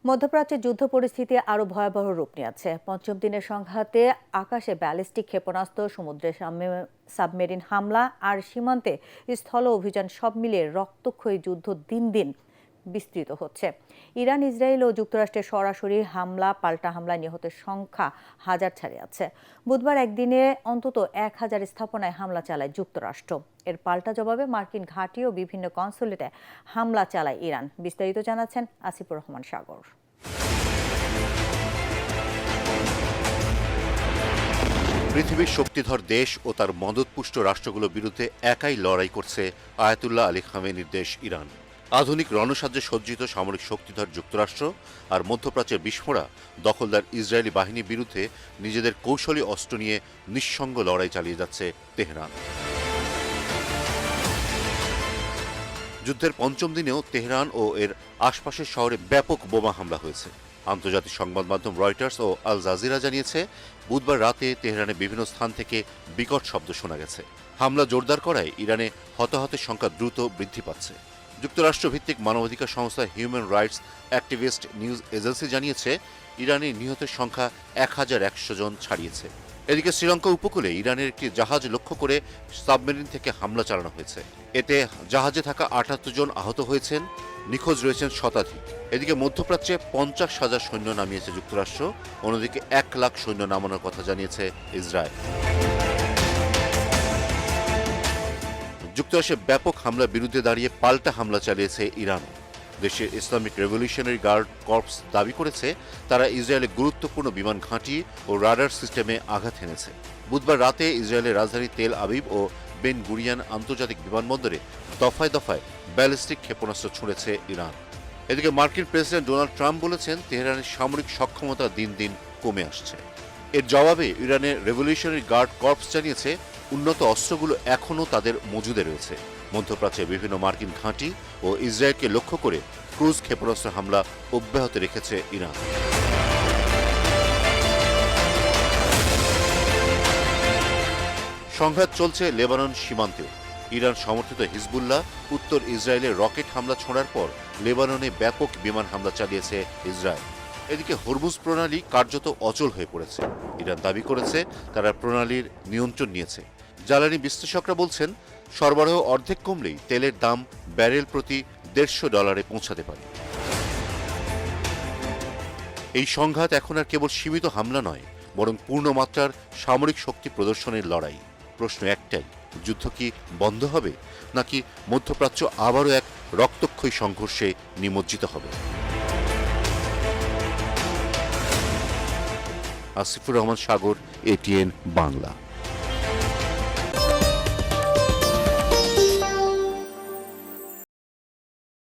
মধ্যপ্রাচ্যে যুদ্ধ পরিস্থিতি আরও ভয়াবহ রূপ নিয়েছে। পঞ্চম দিনের সংঘাতে আকাশে ব্যালিস্টিক ক্ষেপণাস্ত্র, সমুদ্রে সাবমেরিন হামলা আর সীমান্তে স্থল অভিযান সব মিলিয়ে রক্তক্ষয়ী যুদ্ধ দিন দিন বিস্তৃত হচ্ছে। ইরান, ইসরায়েল ও যুক্তরাষ্ট্রের সরাসরি হামলা পাল্টা হামলায় নিহতের সংখ্যা হাজার ছাড়িয়েছে। বুধবার একদিনে অন্তত 1000 স্থাপনায় হামলা চালায় যুক্তরাষ্ট্র। এর পাল্টা জবাবে মার্কিন ঘাঁটি ও বিভিন্ন কনসুলেটে হামলা চালায় ইরান। বিস্তারিত জানাচ্ছেন আসিফুর রহমান সাগর। পৃথিবীর শক্তিধর দেশ ও তার মদতপুষ্ট রাষ্ট্রগুলোর বিরুদ্ধে একাই লড়াই করছে আয়াতুল্লাহ আলী খামেনির দেশ ইরান। আধুনিক রণসাহায্যে সজ্জিত সামরিক শক্তিধর যুক্তরাষ্ট্র আর মধ্যপ্রাচ্যের বিস্ফোরা দখলদার ইসরায়েলি বাহিনীর বিরুদ্ধে নিজেদের কৌশলী অস্ত্র নিয়ে নিঃসঙ্গ লড়াই চালিয়ে যাচ্ছে তেহরান। যুদ্ধের পঞ্চম দিনেও তেহরান ও এর আশপাশের শহরে ব্যাপক বোমা হামলা হয়েছে। আন্তর্জাতিক সংবাদ মাধ্যম রয়টার্স ও আল জাজিরা জানিয়েছে, বুধবার রাতে তেহরানের বিভিন্ন স্থান থেকে বিকট শব্দ শোনা গেছে। হামলা জোরদার করায় ইরানে হতাহতের সংখ্যা দ্রুত বৃদ্ধি পাচ্ছে। যুক্তরাষ্ট্রভিত্তিক মানবাধিকার সংস্থা human rights activist news agency জানিয়েছে, ইরানে নিহতের সংখ্যা 1100 জন ছাড়িয়েছে। এদিকে শ্রীলঙ্কা উপকূলে ইরানের একটি জাহাজ লক্ষ্য করে সাবমেরিন থেকে হামলা চালানো হয়েছে। এতে জাহাজে থাকা 78 জন আহত হয়েছেন, নিখোঁজ রয়েছেন শতাধিক। এদিকে মধ্যপ্রাচ্যে 50,000 সৈন্য নামিয়েছে যুক্তরাষ্ট্র, অন্যদিকে 1 লাখ সৈন্য নামানোর কথা জানিয়েছে ইসরায়েল। যুক্তরাষ্ট্রের ব্যাপক হামলার বিরুদ্ধে দাঁড়িয়ে পাল্টা হামলা চালিয়েছে ইরান। দেশের ইসলামিক রেভলিউশনারি গার্ড কর্পস দাবি করেছে, তারা ইসরায়েলের গুরুত্বপূর্ণ বিমান ঘাঁটি ও রাডার সিস্টেমে আঘাত হেনেছে। বুধবার রাতে ইসরায়েলের রাজধানী তেল আবিব ও বেন গুরিয়ান আন্তর্জাতিক বিমানবন্দরে দফায় দফায় ব্যালিস্টিক ক্ষেপণাস্ত্র ছুঁড়েছে ইরান। এদিকে মার্কিন প্রেসিডেন্ট ডোনাল্ড ট্রাম্প বলেছেন, তেহরানের সামরিক সক্ষমতা দিন দিন কমে আসছে। এর জবাবে ইরানের রেভলিউশনারি গার্ড কর্পস জানিয়েছে, উন্নত অস্ত্রগুলো এখনও তাদের মজুদে রয়েছে। মধ্যপ্রাচ্যে বিভিন্ন মার্কিন ঘাঁটি ও ইসরায়েলকে লক্ষ্য করে ক্রুজ ক্ষেপণাস্ত্র হামলা অব্যাহত রেখেছে ইরান। সংঘাত চলছে লেবানন সীমান্তেও। ইরান সমর্থিত হিজবুল্লাহ উত্তর ইসরায়েলে রকেট হামলা ছোঁড়ার পর লেবাননে ব্যাপক বিমান হামলা চালিয়েছে ইসরায়েল। এদিকে হরমুজ প্রণালী কার্যত অচল হয়ে পড়েছে। ইরান দাবি করেছে, তারা প্রণালীর নিয়ন্ত্রণ নিয়েছে। জ্বালানি বিশ্লেষকরা বলছেন, সরবরাহ অর্ধেক কমলেই তেলের দাম ব্যারেল প্রতি $150 পৌঁছাতে পারে। এই সংঘাত এখন আর কেবল সীমিত হামলা নয়, বরং পূর্ণমাত্রার সামরিক শক্তি প্রদর্শনের লড়াই। প্রশ্ন একটাই, যুদ্ধ কি বন্ধ হবে, নাকি মধ্যপ্রাচ্য আবারও এক রক্তক্ষয়ী সংঘর্ষে নিমজ্জিত হবে? আসিফুর রহমান সাগর, ATN বাংলা।